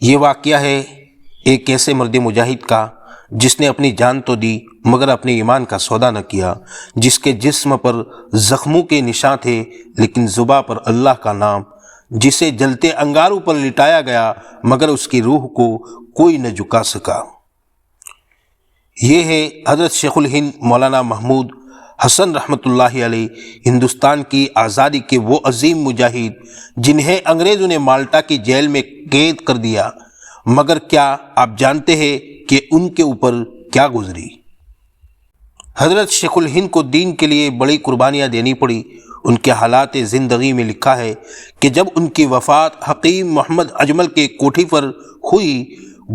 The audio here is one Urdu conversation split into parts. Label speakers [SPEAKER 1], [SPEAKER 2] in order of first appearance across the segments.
[SPEAKER 1] یہ واقعہ ہے ایک ایسے مرد مجاہد کا جس نے اپنی جان تو دی مگر اپنے ایمان کا سودا نہ کیا، جس کے جسم پر زخموں کے نشان تھے لیکن زباں پر اللہ کا نام، جسے جلتے انگاروں پر لٹایا گیا مگر اس کی روح کو کوئی نہ جھکا سکا۔ یہ ہے حضرت شیخ الہند مولانا محمود حسن رحمۃ اللہ علیہ، ہندوستان کی آزادی کے وہ عظیم مجاہد جنہیں انگریزوں نے مالٹا کی جیل میں قید کر دیا، مگر کیا آپ جانتے ہیں کہ ان کے اوپر کیا گزری؟ حضرت شیخ الہند کو دین کے لیے بڑی قربانیاں دینی پڑی۔ ان کے حالات زندگی میں لکھا ہے کہ جب ان کی وفات حکیم محمد اجمل کے کوٹھی پر ہوئی،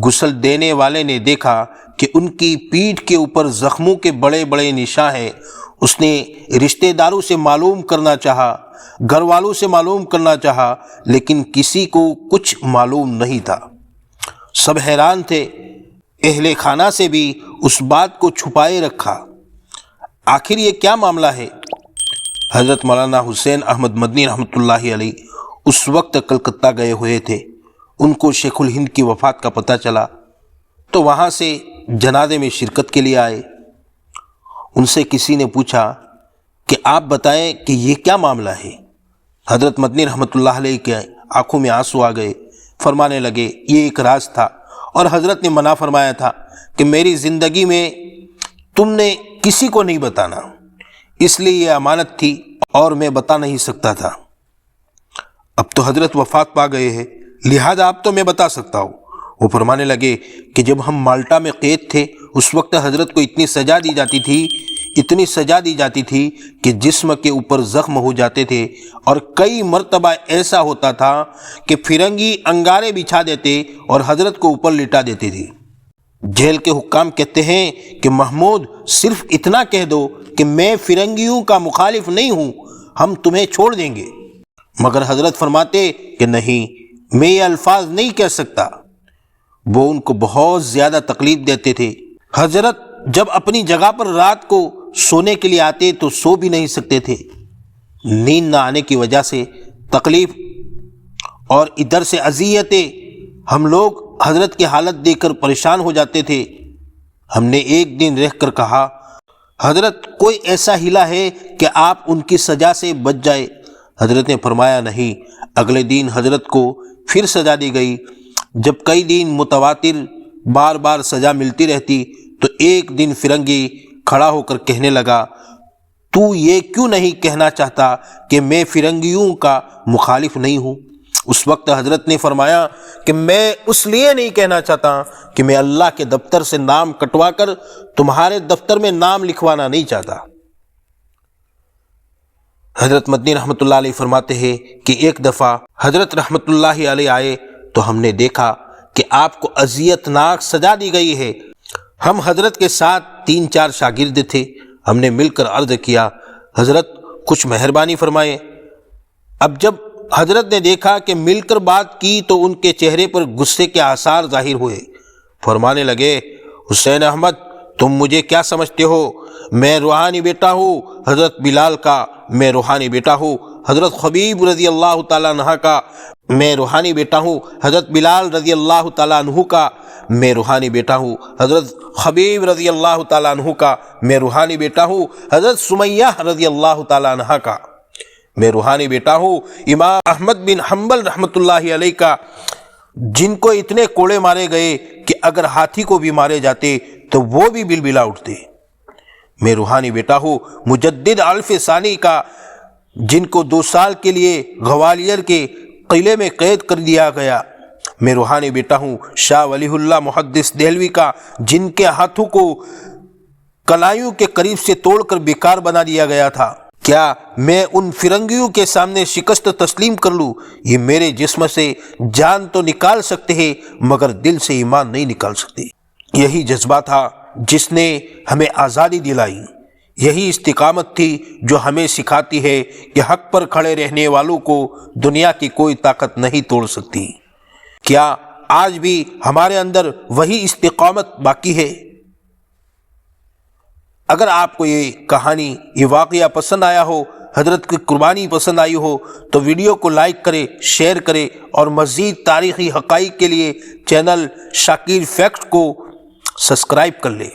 [SPEAKER 1] غسل دینے والے نے دیکھا کہ ان کی پیٹھ کے اوپر زخموں کے بڑے بڑے نشان ہیں۔ اس نے رشتہ داروں سے معلوم کرنا چاہا، گھر والوں سے معلوم کرنا چاہا، لیکن کسی کو کچھ معلوم نہیں تھا۔ سب حیران تھے، اہل خانہ سے بھی اس بات کو چھپائے رکھا۔ آخر یہ کیا معاملہ ہے؟ حضرت مولانا حسین احمد مدنی رحمۃ اللہ علیہ اس وقت کلکتہ گئے ہوئے تھے۔ ان کو شیخ الہند کی وفات کا پتہ چلا تو وہاں سے جنازے میں شرکت کے لیے آئے۔ ان سے کسی نے پوچھا کہ آپ بتائیں کہ یہ کیا معاملہ ہے؟ حضرت مدنی رحمۃ اللہ علیہ کے آنکھوں میں آنسو آ گئے، فرمانے لگے یہ ایک راز تھا اور حضرت نے منع فرمایا تھا کہ میری زندگی میں تم نے کسی کو نہیں بتانا، اس لیے یہ امانت تھی اور میں بتا نہیں سکتا تھا۔ اب تو حضرت وفات پا گئے ہیں، لہذا اب تو میں بتا سکتا ہوں۔ وہ فرمانے لگے کہ جب ہم مالٹا میں قید تھے اس وقت حضرت کو اتنی سزا دی جاتی تھی کہ جسم کے اوپر زخم ہو جاتے تھے، اور کئی مرتبہ ایسا ہوتا تھا کہ فرنگی انگارے بچھا دیتے اور حضرت کو اوپر لٹا دیتے تھے۔ جیل کے حکام کہتے ہیں کہ محمود صرف اتنا کہہ دو کہ میں فرنگیوں کا مخالف نہیں ہوں، ہم تمہیں چھوڑ دیں گے، مگر حضرت فرماتے کہ نہیں، میں یہ الفاظ نہیں کہہ سکتا۔ وہ ان کو بہت زیادہ تکلیف دیتے تھے۔ حضرت جب اپنی جگہ پر رات کو سونے کے لیے آتے تو سو بھی نہیں سکتے تھے، نیند نہ آنے کی وجہ سے تکلیف اور ادھر سے اذیتیں۔ ہم لوگ حضرت کی حالت دیکھ کر پریشان ہو جاتے تھے۔ ہم نے ایک دن رہ کر کہا، حضرت کوئی ایسا ہیلا ہے کہ آپ ان کی سزا سے بچ جائے؟ حضرت نے فرمایا نہیں۔ اگلے دن حضرت کو پھر سزا دی گئی۔ جب کئی دن متواتر بار بار سزا ملتی رہتی تو ایک دن فرنگی کھڑا ہو کر کہنے لگا، تو یہ کیوں نہیں کہنا چاہتا کہ میں فرنگیوں کا مخالف نہیں ہوں؟ اس وقت حضرت نے فرمایا کہ میں اس لیے نہیں کہنا چاہتا کہ میں اللہ کے دفتر سے نام کٹوا کر تمہارے دفتر میں نام لکھوانا نہیں چاہتا۔ حضرت مدنی رحمۃ اللہ علیہ فرماتے ہیں کہ ایک دفعہ حضرت رحمۃ اللہ علیہ آئے تو ہم نے دیکھا کہ آپ کو اذیت ناک سزا دی گئی ہے۔ ہم حضرت کے ساتھ 3-4 شاگرد تھے۔ ہم نے مل کر عرض کیا، حضرت کچھ مہربانی فرمائیں۔ اب جب حضرت نے دیکھا کہ مل کر بات کی تو ان کے چہرے پر غصے کے آثار ظاہر ہوئے۔ فرمانے لگے، حسین احمد تم مجھے کیا سمجھتے ہو؟ میں روحانی بیٹا ہوں حضرت بلال کا، میں روحانی بیٹا ہوں حضرت خبیب رضی اللہ تعالیٰ عنہ کا، میں روحانی بیٹا ہوں حضرت بلال رضی اللہ تعالیٰ عنہ کا، میں روحانی بیٹا ہوں حضرت خبیب رضی اللہ تعالیٰ عنہ کا، میں روحانی بیٹا ہوں حضرت سمیہ رضی اللہ تعالیٰ عنہ کا، میں روحانی بیٹا ہوں امام احمد بن حنبل رحمۃ اللہ علیہ کا، جن کو اتنے کوڑے مارے گئے کہ اگر ہاتھی کو بھی مارے جاتے تو وہ بھی بلبلا اٹھتے۔ میں روحانی بیٹا ہوں مجدد الف ثانی کا، جن کو 2 سال کے لیے گوالیر کے قلعے میں قید کر دیا گیا۔ میں روحانی بیٹا ہوں شاہ ولی اللہ محدث دہلوی کا، جن کے ہاتھوں کو کلائیوں کے قریب سے توڑ کر بیکار بنا دیا گیا تھا۔ کیا میں ان فرنگیوں کے سامنے شکست تسلیم کر لوں؟ یہ میرے جسم سے جان تو نکال سکتے ہیں مگر دل سے ایمان نہیں نکال سکتے۔ یہی جذبہ تھا جس نے ہمیں آزادی دلائی، یہی استقامت تھی جو ہمیں سکھاتی ہے کہ حق پر کھڑے رہنے والوں کو دنیا کی کوئی طاقت نہیں توڑ سکتی۔ کیا آج بھی ہمارے اندر وہی استقامت باقی ہے؟ اگر آپ کو یہ کہانی، یہ واقعہ پسند آیا ہو حضرت کی قربانی پسند آئی ہو تو ویڈیو کو لائک کرے، شیئر کرے اور مزید تاریخی حقائق کے لیے چینل شاکر فیکٹس کو سبسکرائب کر لے۔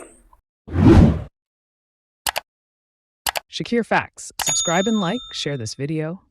[SPEAKER 2] Shakir Facts. Subscribe and like, share this video.